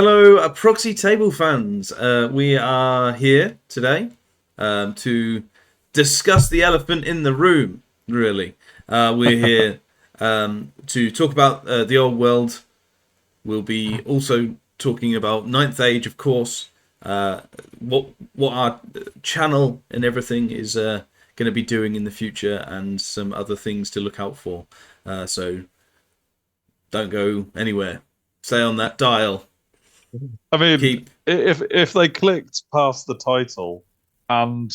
Hello, Proxy table fans. We are here today to discuss the elephant in the room, really. We're here to talk about the old world. We'll be also talking about Ninth Age, of course, what our channel and everything is going to be doing in the future, and some other things to look out for. So don't go anywhere. Stay on that dial. I mean, if they clicked past the title and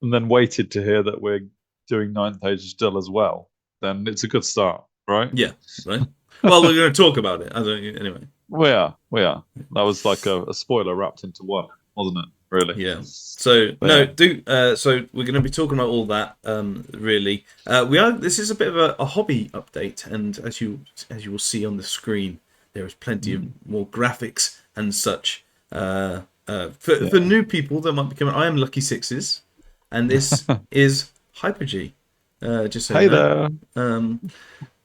then waited to hear that we're doing Ninth Age still as well, then it's a good start, right? Yeah, right. Well, we're going to talk about it. I don't anyway. We are. That was like a spoiler wrapped into one, wasn't it? Really? Yeah. So But no, yeah. do so we're going to be talking about all that. Really, we are. This is a bit of a hobby update, and as you will see on the screen, there is plenty of more graphics and such. For new people that might be coming, I am Lucky Sixes, and this is Hyper G. Just so Hey you know.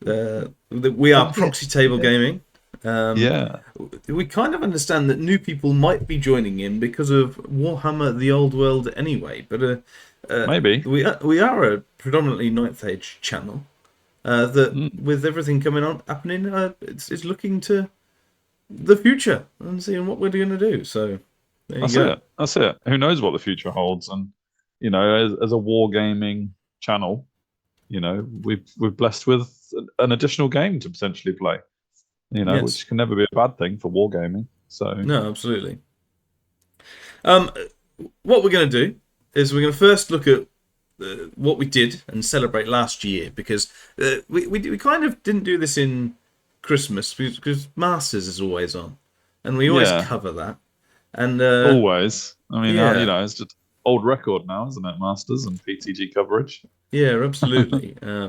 there. We are Yeah. Proxy Table Gaming. Yeah. We kind of understand that new people might be joining in because of Warhammer The Old World anyway, but Maybe. we are a predominantly Ninth Age channel that, Mm. with everything coming on happening, it's looking to the future and seeing what we're going to do. So there you That's go. it. That's it. Who knows what the future holds? And as a wargaming channel, we're blessed with an additional game to potentially play. Yes. Which can never be a bad thing for wargaming. So No, absolutely. Um, what we're going to do is we're going to first look at what we did and celebrate last year, because we kind of didn't do this in Christmas because Masters is always on, and we always yeah, cover that. And always. I mean, yeah, it's just old record now, isn't it? Masters and PTG coverage. yeah, absolutely. Yeah.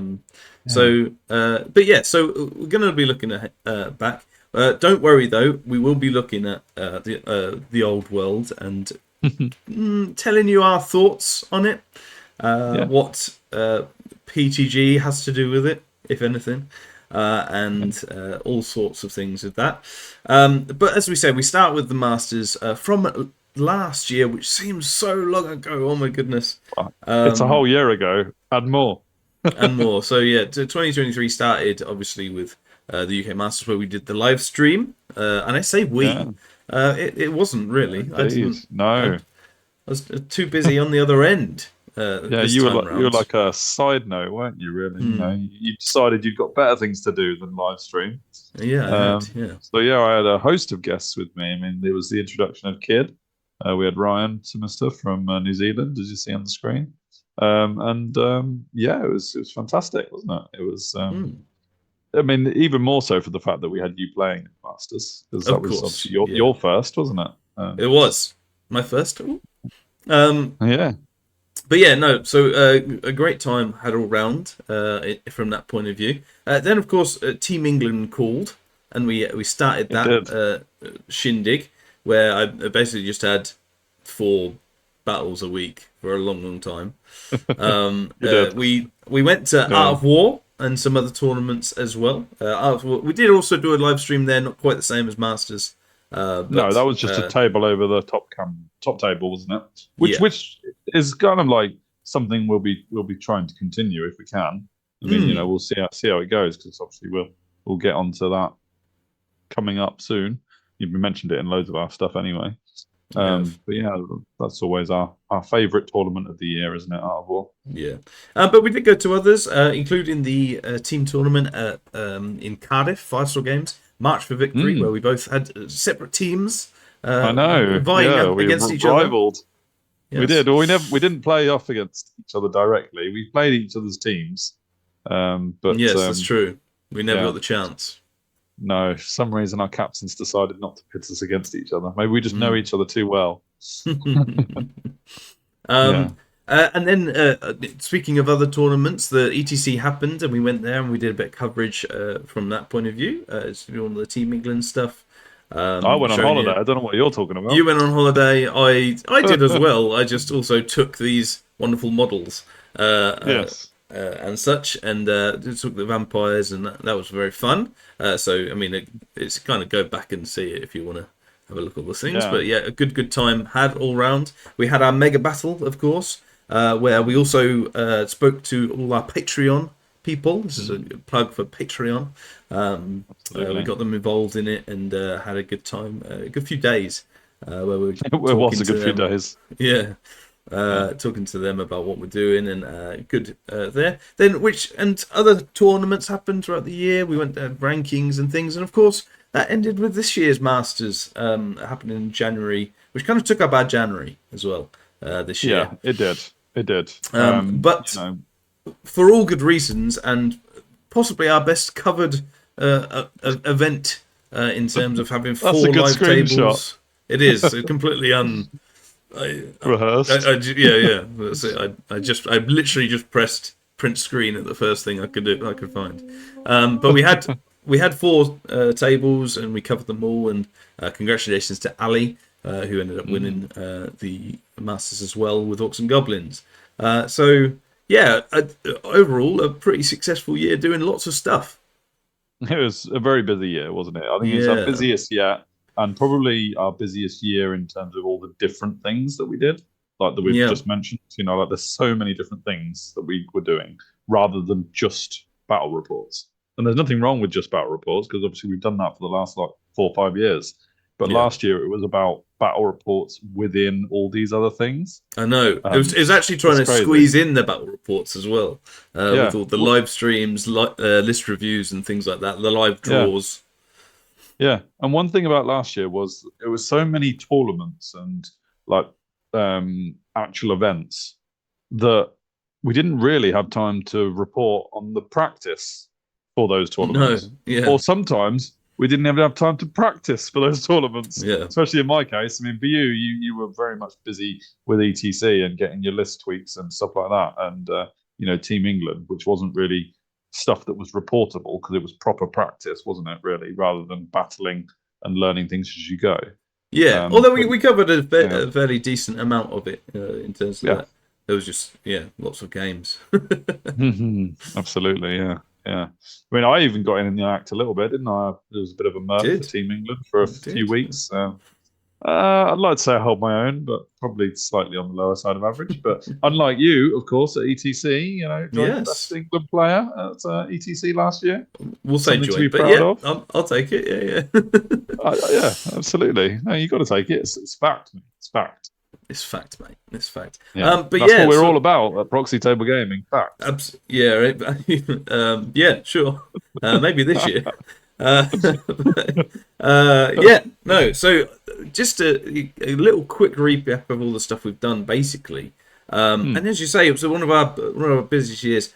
But yeah, so we're going to be looking at back. Don't worry though, we will be looking at the old world and telling you our thoughts on it. Yeah. What PTG has to do with it, if anything, and all sorts of things with that. But as we said, we start with the Masters from last year, which seems so long ago. Oh my goodness. It's a whole year ago and more. And more. So yeah, 2023 started obviously with the UK Masters, where we did the live stream, and I say Yeah, we. It wasn't really. I indeed. didn't. I No. was too busy on the other end Yeah, this you were time like round. a side note, weren't you? Really, Hmm. you decided you'd got better things to do than live stream. Yeah, I had. Yeah. So yeah, I had a host of guests with me. I mean, there was the introduction of Kid. We had Ryan Simister from New Zealand, as you see on the screen. Yeah, it was fantastic, wasn't it? It was. Hmm. I mean, even more so for the fact that we had you playing at Masters, because that Of was course. obviously your Yeah. your first, wasn't it? It was my first. Ooh. Um, Yeah, but yeah, no. So a great time had all round from that point of view. Then of course Team England called, and we started it that did. shindig where I basically just had 4 battles a week for a long, long time. You did. We went to Art Yeah. of War and some other tournaments as well. Art of War, we did also do a live stream there, not quite the same as Masters, No, that but was just a table over the top table, wasn't it? Which yeah. which is kind of like something we'll be trying to continue if we can. I mean, Mm, we'll see how it goes, because obviously we'll get onto that coming up soon. You've mentioned it in loads of our stuff anyway. we have. But yeah, that's always our favourite tournament of the year, isn't it? Art of War. Yeah, but we did go to others, including the team tournament in Cardiff, 5 Star Games, March for Victory, where Mm, we both had separate teams I know. vying Yeah, we against each other. rivaled. We Yes. did. Well, we didn't play off against each other directly. We played each other's teams. But Yes, that's true. We never got yeah, the chance. no. For some reason, our captains decided not to pit us against each other. Maybe we just know Mm. each other too well. Yeah. um, and then, speaking of other tournaments, the ETC happened, and we went there and we did a bit of coverage from that point of view. It's all the Team England stuff. I went on Showing holiday. you. I don't know what you're talking You about. went on holiday. I did as well. I just also took these wonderful models Yes. and such, and took the vampires, and that was very fun. So I mean, it's kind of go back and see it if you want to have a look at all the things. Yeah. But yeah, a good time had all round. We had our mega battle, of course, where we also spoke to all our Patreon people. This is a plug for Patreon. We got them involved in it and had a good time. A good few days where we were It was a good few days. Yeah. Talking to them about what we're doing and good there. Then and other tournaments happened throughout the year. We went to rankings and things, and of course that ended with this year's Masters happening in January, which kind of took up our January as well this year. Yeah, it did. It did. But for all good reasons, and possibly our best covered event in terms of having 4 live tables. It is completely rehearsed. Yeah. That's it. I literally just pressed print screen at the first thing I could find. But we had 4 tables and we covered them all. And congratulations to Ali, who ended up winning the Masters as well with Orcs and Goblins. So yeah, overall a pretty successful year doing lots of stuff. It was a very busy year, wasn't it? I think it was our busiest yet. And probably our busiest year in terms of all the different things that we did, like that we've just mentioned. Like there's so many different things that we were doing rather than just battle reports. And there's nothing wrong with just battle reports because obviously we've done that for the last 4 or 5 years. But last year it was about battle reports within all these other things. I know. It was actually trying to squeeze in the battle reports as well. With all the live streams, list reviews and things like that, the live draws. Yeah, and one thing about last year was it was so many tournaments and actual events that we didn't really have time to report on the practice for those tournaments. Or sometimes we didn't even have time to practice for those tournaments. Yeah. Especially in my case. I mean, for you were very much busy with ETC and getting your list tweaks and stuff like that. And, Team England, which wasn't really stuff that was reportable because it was proper practice, wasn't it, really, rather than battling and learning things as you go. Yeah, although we covered a fairly decent amount of it in terms of that. There was just, lots of games. Absolutely, yeah. I mean, I even got in the act a little bit, didn't I? There was a bit of a merc for Team England for a few weeks. I'd like to say I hold my own, but probably slightly on the lower side of average. But unlike you, of course, at ETC, joint best England player at ETC last year. We'll say joint, to be proud of. I'll take it. Yeah, absolutely. No, you got to take it. It's fact. It's fact. It's fact, mate. It's fact. Yeah. But that's what we're all about at Proxy Table Gaming. Fact. Yeah, sure. Maybe this year. So just a little quick recap of all the stuff we've done, basically. And as you say, it was one of our busiest years.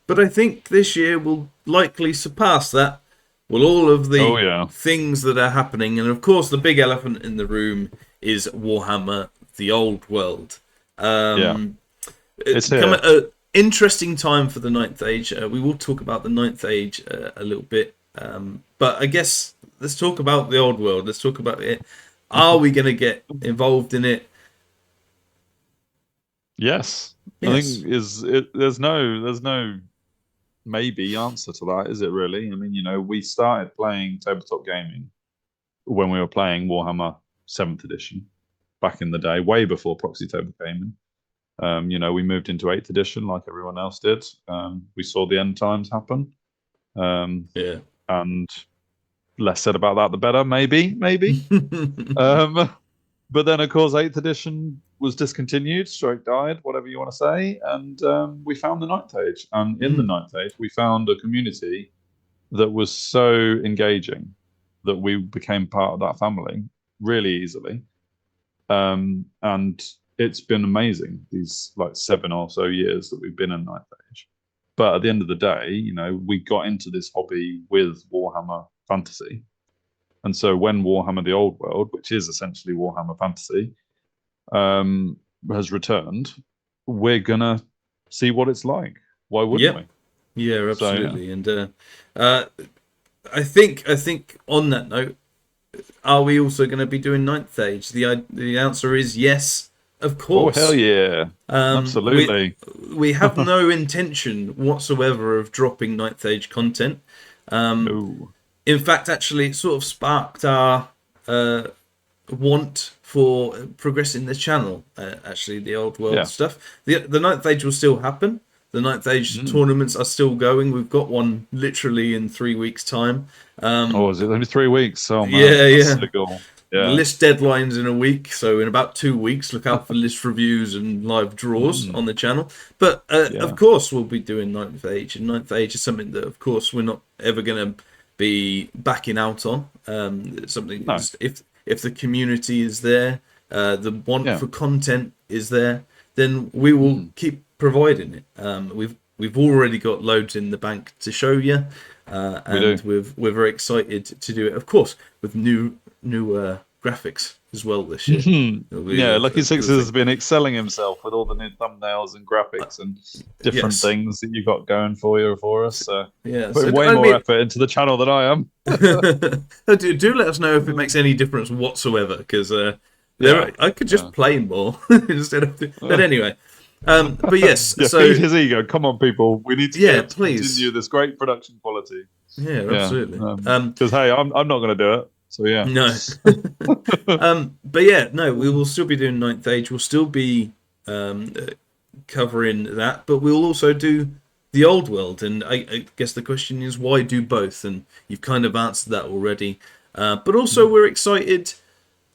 But I think this year will likely surpass that. Well, all of the things that are happening, and of course, the big elephant in the room is Warhammer The Old World. It's come at an interesting time for the Ninth Age. We will talk about the Ninth Age a little bit. But I guess let's talk about the Old World. Let's talk about it. Are we going to get involved in it? Yes. I think there's no maybe answer to that, is it really? I mean, we started playing tabletop gaming when we were playing Warhammer 7th edition back in the day, way before Proxy Table Gaming. We moved into 8th edition like everyone else did. We saw the end times happen. And less said about that, the better, maybe. But then, of course, 8th edition was discontinued, died, whatever you want to say, and we found the Ninth Age. And in the Ninth Age, we found a community that was so engaging that we became part of that family really easily. And it's been amazing, these 7 or so years that we've been in Ninth Age. But at the end of the day, we got into this hobby with Warhammer Fantasy. And so when Warhammer The Old World, which is essentially Warhammer Fantasy, has returned, we're going to see what it's like. Why wouldn't we? Yeah, absolutely. So, and I think on that note, are we also going to be doing Ninth Age? The answer is yes. Of course. Oh, hell yeah. Absolutely. We have no intention whatsoever of dropping Ninth Age content. No. In fact, actually, it sort of sparked our want for progressing the channel. Actually, the old world Yeah. stuff. The Ninth Age will still happen. The Ninth Age tournaments are still going. We've got one literally in 3 weeks' time. Is it only 3 weeks? Oh man, Yeah, that's yeah. so cool. The Yeah. list deadline's in a week, so in about 2 weeks, look out for list reviews and live draws on the channel. But of course, we'll be doing Ninth Age, and Ninth Age is something that, of course, we're not ever going to be backing out on. Something if the community is there, the want for content is there, then we will keep providing it. We've already got loads in the bank to show you, and we're very excited to do it. Of course, with new graphics as well this year. Lucky Sixes has been excelling himself with all the new thumbnails and graphics and different things that you've got going for us. So putting way more effort into the channel than I am. do let us know if it makes any difference whatsoever, because I could just play more instead of. But anyway. But yes, so feed his ego. Come on, people, we need to please continue this great production quality. Yeah, absolutely. Because hey, I'm not going to do it. So yeah, no. But yeah, no, we will still be doing Ninth Age. We'll still be covering that, but we'll also do the Old World. And I guess the question is, why do both? And you've kind of answered that already. But also, we're excited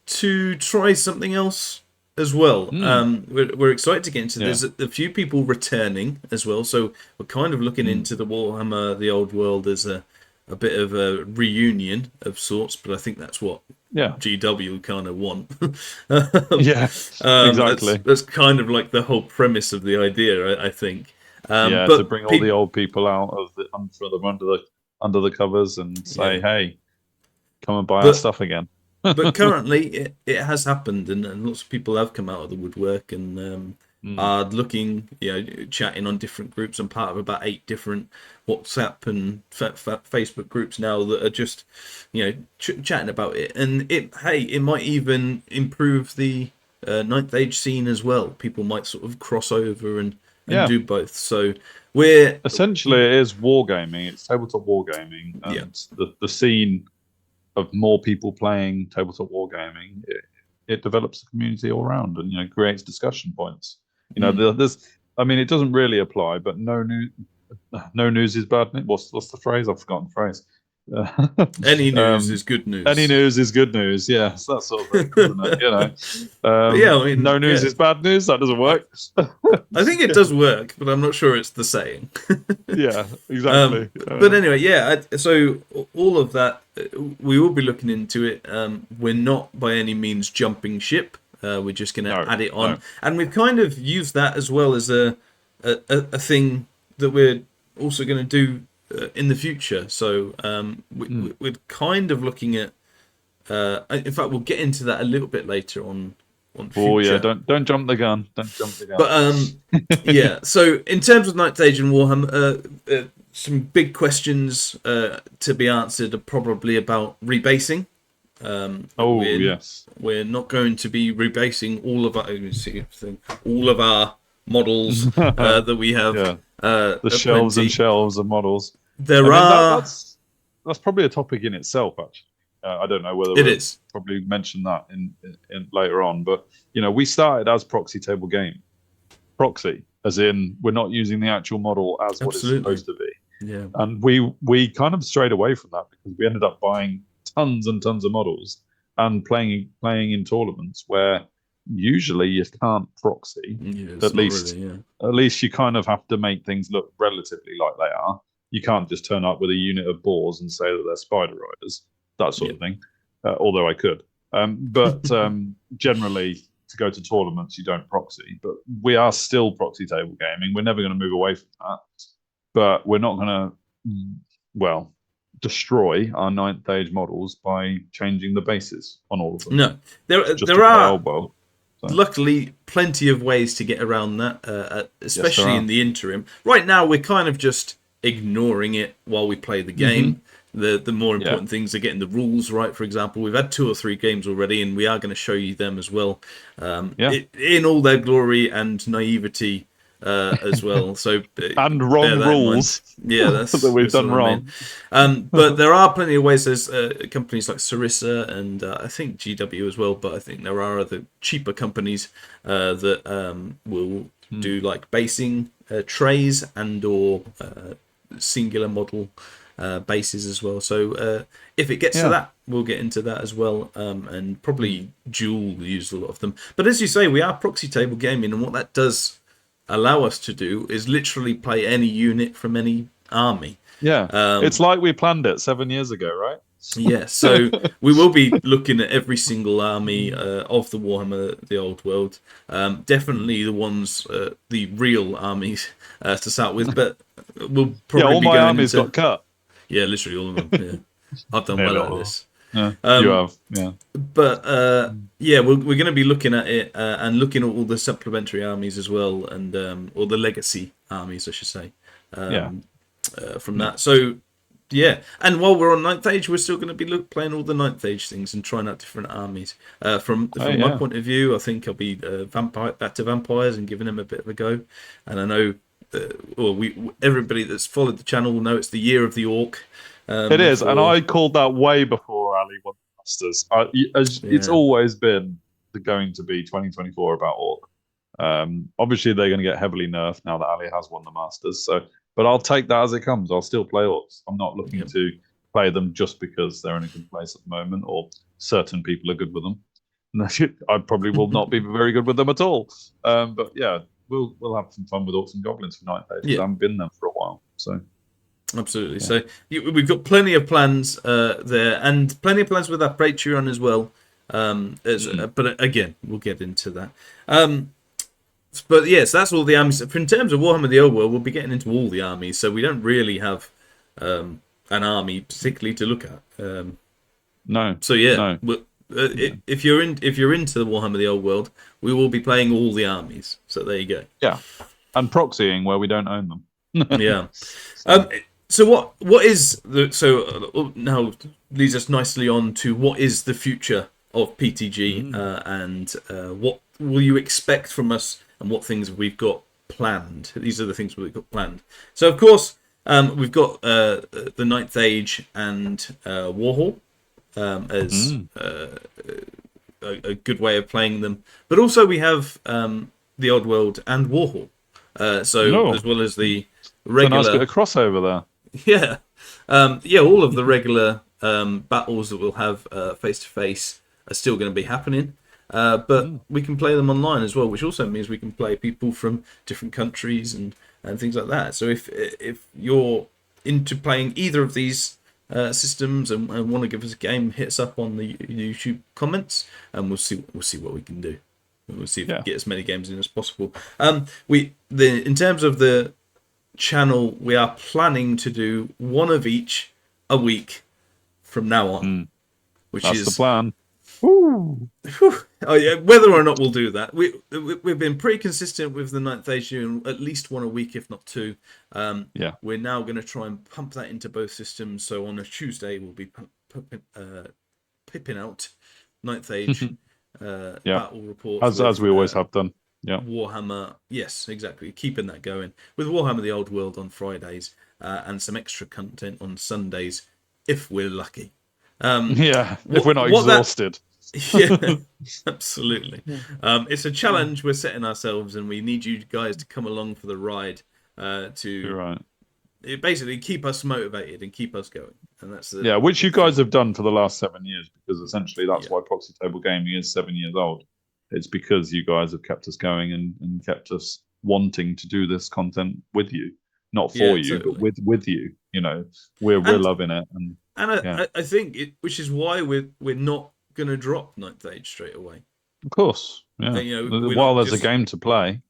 to try something else as well. We're excited to get into There's a few people returning as well, so we're kind of looking into the Warhammer The Old World as a bit of a reunion of sorts, but I think that's what GW kind of want. Exactly. That's kind of like the whole premise of the idea, I think. But to bring all the old people out of under the covers and say, hey, come and buy our stuff again. But currently, it has happened, and lots of people have come out of the woodwork and are looking, chatting on different groups. I'm part of about 8 different WhatsApp and Facebook groups now that are just, chatting about it. And it might even improve the Ninth Age scene as well. People might sort of cross over and do both. So we're essentially it is wargaming. It's tabletop wargaming, and the scene of more people playing tabletop wargaming, it develops a community all around and creates discussion points. There's, it doesn't really apply, but no news is bad news. What's the phrase? I've forgotten the phrase. Any news is good news. Any news is good news. Yes, that sort of thing, isn't it? No news is bad news. That doesn't work. I think it does work, but I'm not sure it's the saying. Yeah, exactly. But anyway, so all of that, we will be looking into it. We're not by any means jumping ship. We're just going to add it on, and we've kind of used that as well as a thing that we're also going to do in the future. So we're kind of looking at. In fact, we'll get into that a little bit later on. Future. Don't jump the gun. Don't jump the gun. But so in terms of Ninth Age and Warhammer, some big questions to be answered are probably about rebasing. We're not going to be rebasing all of our models that we have. The shelves and shelves of models. That's probably a topic in itself, actually. I don't know whether we'll probably mention that in later on, but we started as Proxy Table Game. Proxy, as in we're not using the actual model as what it's supposed to be. Yeah. And we kind of strayed away from that because we ended up buying tons and tons of models and playing in tournaments where usually you can't proxy. At least you kind of have to make things look relatively like they are. You can't just turn up with a unit of boars and say that they're spider riders, that sort of thing. Although I could, but generally to go to tournaments you don't proxy. But we are still Proxy Table Gaming. We're never going to move away from that. But we're not going to, destroy our Ninth Age models by changing the bases on all of them. No, there are luckily plenty of ways to get around that, especially in the interim. Right now, we're kind of just ignoring it while we play the game. The more important things are getting the rules right. For example, we've had 2 or 3 games already, and we are going to show you them as well, in all their glory and naivety. as well. So And bear wrong that in mind. rules Yeah, that we've that's done what I mean. wrong. But there are plenty of ways. There's companies like Sarissa and I think GW as well. But I think there are other cheaper companies that will do like basing trays and or singular model bases as well. So if it gets to that, we'll get into that as well. And probably Duel use a lot of them. But as you say, we are proxy table gaming, and what that does allow us to do is literally play any unit from any army. Yeah, it's like we planned it 7 years ago, right? Yeah, so we will be looking at every single army of the Warhammer The Old World. Definitely the ones, the real armies to start with, but we'll probably all be my going armies into... got cut. Yeah, literally all of them. Yeah. I've done well at this. Yeah, you have, yeah. But yeah, we're going to be looking at it and looking at all the supplementary armies as well, and or the legacy armies, I should say. From that. So yeah, and while we're on Ninth Age, we're still going to be playing all the Ninth Age things and trying out different armies. From my point of view, I think I'll be back to vampires and giving them a bit of a go. And I know, everybody that's followed the channel will know it's the year of the orc. It is, and I called that way before Ali won the Masters. It's always been going to be 2024 about orc. Obviously, they're going to get heavily nerfed now that Ali has won the Masters. So, but I'll take that as it comes. I'll still play orcs. I'm not looking to play them just because they're in a good place at the moment, or certain people are good with them. I probably will not be very good with them at all. But yeah, we'll have some fun with orcs and goblins for Ninth Age. I haven't been there for a while, so. Absolutely. Yeah. So we've got plenty of plans there, and plenty of plans with our Patreon as well. But again, we'll get into that. But yes, that's all the armies. In terms of Warhammer The Old World, we'll be getting into all the armies, so we don't really have an army particularly to look at. No. So yeah, no. If you're into the Warhammer The Old World, we will be playing all the armies. So there you go. Yeah, and proxying where we don't own them. Yeah. So what is now leads us nicely on to what is the future of PTG and what will you expect from us and what things we've got planned. These are the things we've got planned. So of course we've got the Ninth Age and Warhol as a good way of playing them, but also we have the Old World and Warhol. As well as the regular... It's a nice bit of crossover there. Yeah. All of the regular battles that we'll have face-to-face are still going to be happening. But we can play them online as well, which also means we can play people from different countries and things like that. So if you're into playing either of these systems and want to give us a game, hit us up on the YouTube comments and we'll see what we can do. We'll see if we can get as many games in as possible. In terms of the channel, we are planning to do one of each a week from now on, That's the plan. Oh yeah, whether or not we'll do that, we've been pretty consistent with the Ninth Age, at least one a week, if not two. We're now going to try and pump that into both systems. So on a Tuesday, we'll be pipping out Ninth Age battle reports as we always have done. Yeah, Warhammer, yes, exactly. Keeping that going with Warhammer The Old World on Fridays and some extra content on Sundays, if we're lucky. If we're not exhausted. Yeah, absolutely. It's a challenge we're setting ourselves, and we need you guys to come along for the ride to basically keep us motivated and keep us going. And that's which you guys have done for the last 7 years, because essentially that's why Proxy Table Gaming is 7 years old. It's because you guys have kept us going and kept us wanting to do this content with you, not for you, but with you. You know, we're loving it, and I think which is why we're not going to drop Ninth Age straight away. Of course, yeah. And, while there's a game to play.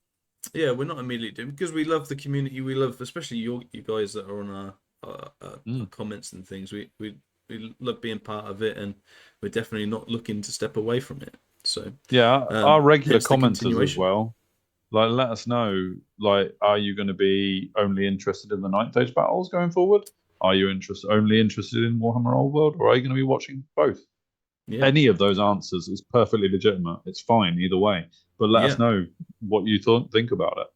Yeah, we're not immediately doing, because we love the community. We love, especially you guys that are on our comments and things. We love being part of it, and we're definitely not looking to step away from it. So our regular commenters as well. Like, let us know. Like, are you going to be only interested in the Ninth Age battles going forward? Are you only interested in Warhammer Old World, or are you going to be watching both? Yeah. Any of those answers is perfectly legitimate. It's fine either way. But let us know what you think about it.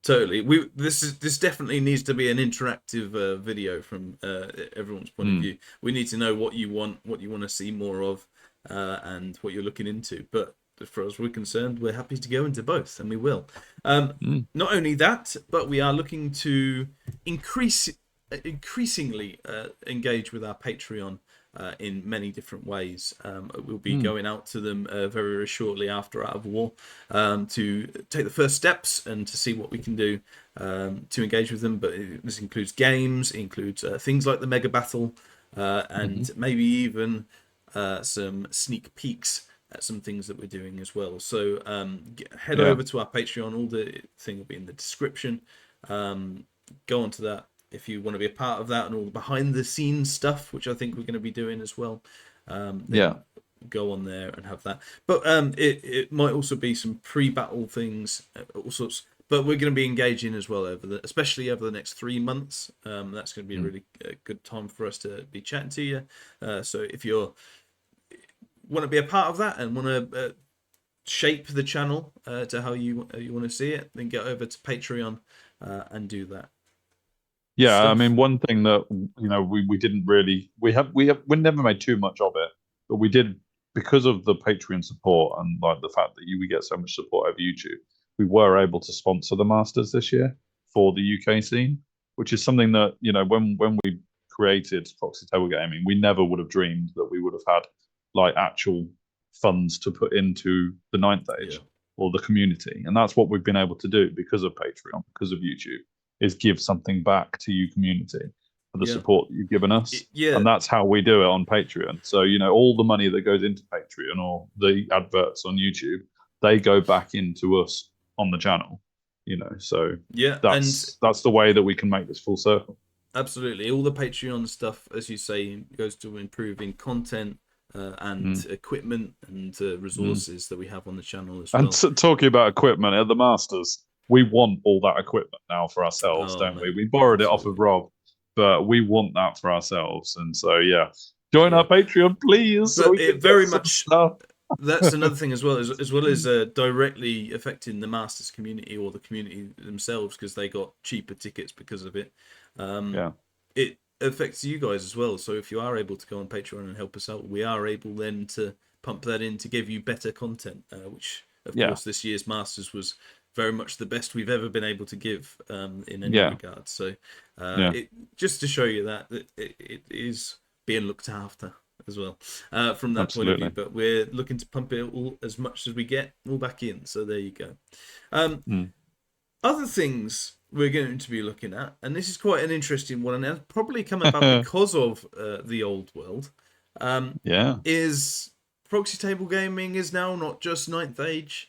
Totally. This definitely needs to be an interactive video from everyone's point of view. We need to know what you want to see more of, and what you're looking into. But as far as we're concerned, we're happy to go into both, and we will. Not only that, but we are looking to increasingly engage with our Patreon in many different ways. We'll be going out to them very, very shortly after Out of War to take the first steps and to see what we can do to engage with them. But this includes games, it includes things like the Mega Battle, and maybe even some sneak peeks at some things that we're doing as well. So head over to our Patreon. All the thing will be in the description. Go onto that if you want to be a part of that and all the behind the scenes stuff, which I think we're going to be doing as well. Go on there and have that. But it might also be some pre-battle things, all sorts. But we're going to be engaging as well especially over the next 3 months. That's going to be a really good time for us to be chatting to you. So if you want to be a part of that and want to shape the channel to how you want to see it, then get over to Patreon and do that. Yeah, stuff. I mean, one thing that we didn't really we never made too much of it, but we did because of the Patreon support and like the fact that we get so much support over YouTube. We were able to sponsor the Masters this year for the UK scene, which is something that when we created Proxy Table Gaming, we never would have dreamed that we would have had like actual funds to put into the Ninth Age or the community, and that's what we've been able to do because of Patreon, because of YouTube. Is give something back to you community for the support that you've given us. And that's how we do it on Patreon. So, all the money that goes into Patreon or the adverts on YouTube, they go back into us on the channel, so that's the way that we can make this full circle. Absolutely. All the Patreon stuff, as you say, goes to improving content and equipment and resources that we have on the channel as well. And talking about equipment at the Masters, we want all that equipment now for ourselves, don't we? We borrowed it off of Rob, but we want that for ourselves. And so, join our Patreon, please. But so it very much stuff. That's another thing as well as directly affecting the Masters community or the community themselves because they got cheaper tickets because of it. It affects you guys as well. So if you are able to go on Patreon and help us out, we are able then to pump that in to give you better content, which of course this year's Masters was very much the best we've ever been able to give in any regard. So just to show you that it is being looked after as well from that point of view. But we're looking to pump it all as much as we get all back in. So there you go. Other things we're going to be looking at, and this is quite an interesting one, and it's probably come about because of the old world, is Proxy Table Gaming is now not just Ninth Age.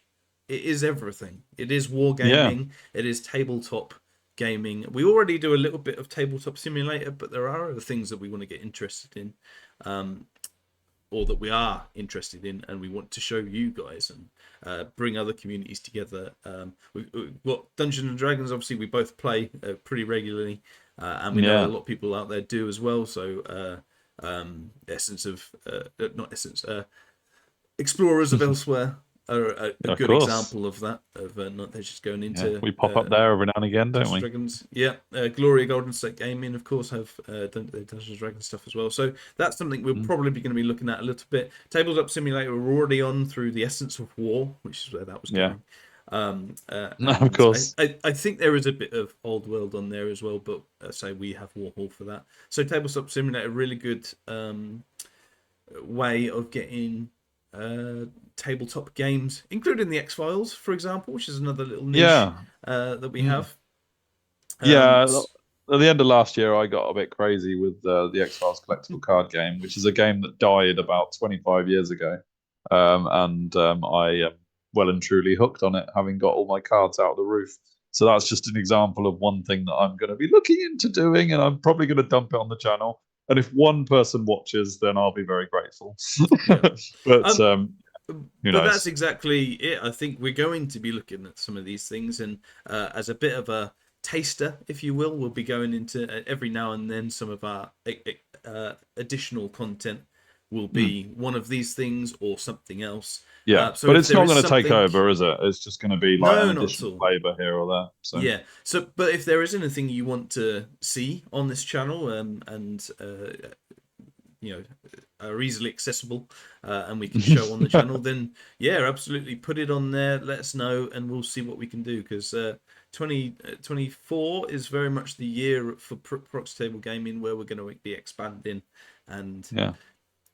It is everything. It is wargaming. It is tabletop gaming. We already do a little bit of tabletop simulator, but there are other things that we want to get interested in, or that we are interested in, and we want to show you guys and bring other communities together. We've got Dungeons and Dragons. Obviously, we both play pretty regularly, and we know a lot of people out there do as well. So, Explorers of Elsewhere are a good example of that. Not they're just going into. We pop up there every now and again, don't we? Dragons. Gloria Golden State Gaming, of course, have Dungeons and Dragons stuff as well. So that's something we're probably going to be looking at a little bit. Tabletop Simulator we're already on through the Essence of War, which is where that was going. Of course. I think there is a bit of Old World on there as well, but say we have Warhol for that. So Tabletop Simulator, really good way of getting tabletop games, including the X-Files, for example, which is another little niche that we have. At the end of last year, I got a bit crazy with the X-Files collectible card game, which is a game that died about 25 years ago. And I well and truly hooked on it, having got all my cards out of the roof. So that's just an example of one thing that I'm going to be looking into doing, and I'm probably going to dump it on the channel. And if one person watches, then I'll be very grateful. But that's exactly it. I think we're going to be looking at some of these things, and as a bit of a taster, if you will, we'll be going into every now and then some of our additional content will be one of these things or something else. Yeah, so but it's not going to take over, is it? It's just going to be like an additional flavour here or there. So. Yeah. So, but if there is anything you want to see on this channel, and you know, are easily accessible, and we can show on the channel, then yeah, absolutely put it on there. Let us know, and we'll see what we can do. Because 2024 is very much the year for Proxy Table Gaming, where we're going to be expanding and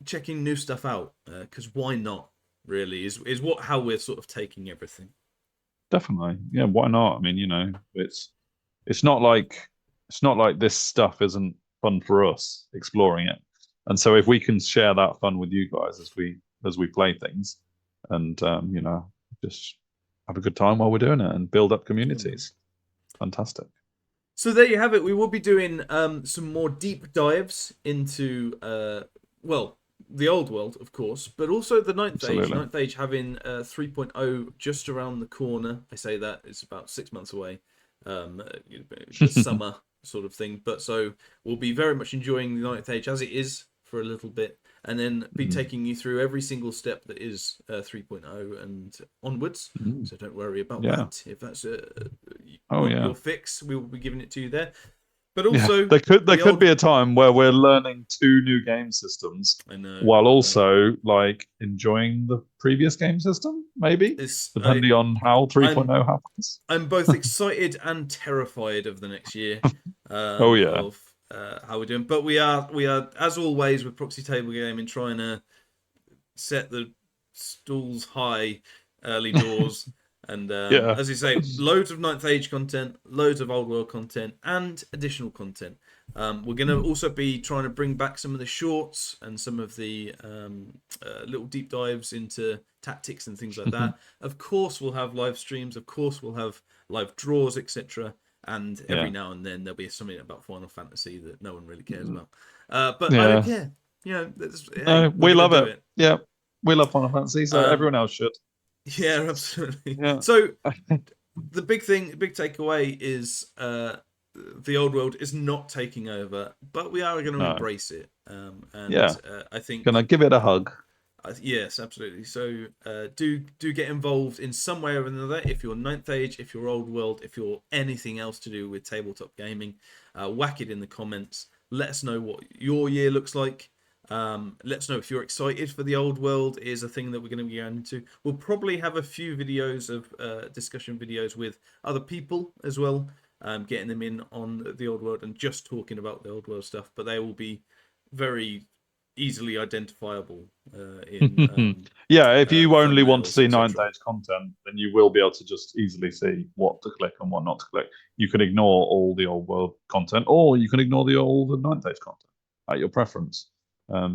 checking new stuff out. Because why not? Really, is how we're sort of taking everything. Definitely, yeah. Why not? I mean, you know, it's not like this stuff isn't fun for us exploring it, and so if we can share that fun with you guys as we play things, and you know, just have a good time while we're doing it and build up communities. Fantastic. So there you have it. We will be doing some more deep dives into the old world, of course, but also the Ninth Age. Ninth Age having 3.0 just around the corner. I say that it's about 6 months away, the summer sort of thing. But so we'll be very much enjoying the Ninth Age as it is for a little bit, and then be taking you through every single step that is 3.0 and onwards. So don't worry about that. If that's your fix, we will be giving it to you there. But also, there could be a time where we're learning 2 new game systems, while also like enjoying the previous game system, maybe, depending on how 3.0 happens. I'm both excited and terrified of the next year. Of how we're doing, but we are as always with Proxy Table Gaming trying to set the stalls high early doors. And as you say, loads of Ninth Age content, loads of Old World content, and additional content. We're going to also be trying to bring back some of the shorts and some of the little deep dives into tactics and things like that. Of course, we'll have live streams. Of course, we'll have live draws, etc. And every now and then there'll be something about Final Fantasy that no one really cares about. But I don't care. You know, we love it. Yeah, we love Final Fantasy, so everyone else should. Yeah, absolutely. Yeah. So the big takeaway is the old world is not taking over, but we are going to embrace it. I think gonna give it a hug. Yes, absolutely. So do get involved in some way or another. If you're Ninth Age, if you're Old World, if you're anything else to do with tabletop gaming, whack it in the comments. Let us know what your year looks like. Let us know if you're excited for the Old World is a thing that we're going to be going into. We'll probably have a few videos of discussion videos with other people as well, getting them in on the Old World and just talking about the Old World stuff. But they will be very easily identifiable. If you only want to see Ninth Age content, then you will be able to just easily see what to click and what not to click. You can ignore all the Old World content, or you can ignore all the Ninth Age content at your preference.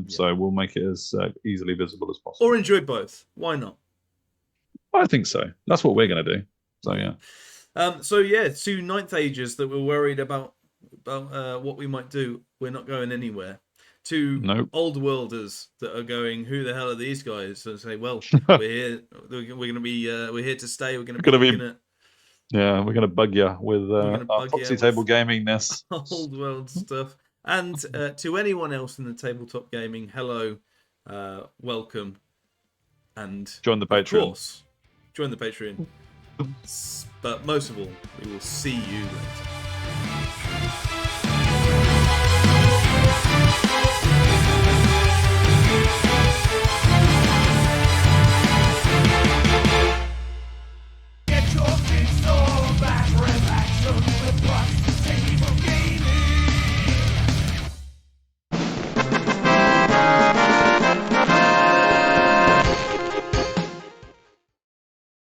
So we'll make it as easily visible as possible. Or enjoy both. Why not? I think so. That's what we're going to do. So yeah. 2 Ninth Ages that we're worried about what we might do. We're not going anywhere. 2 Old Worlders that are going, who the hell are these guys? So say, well, we're here. We're going to be. We're here to stay. We're going to be looking at. Yeah, we're going to bug you with our Proxy Table Gaming-ness. Old World stuff. And to anyone else in the tabletop gaming, hello, welcome, and join the Patreon. Of course, join the Patreon. But most of all, we will see you later. Get your big soul back, relax with Proxy.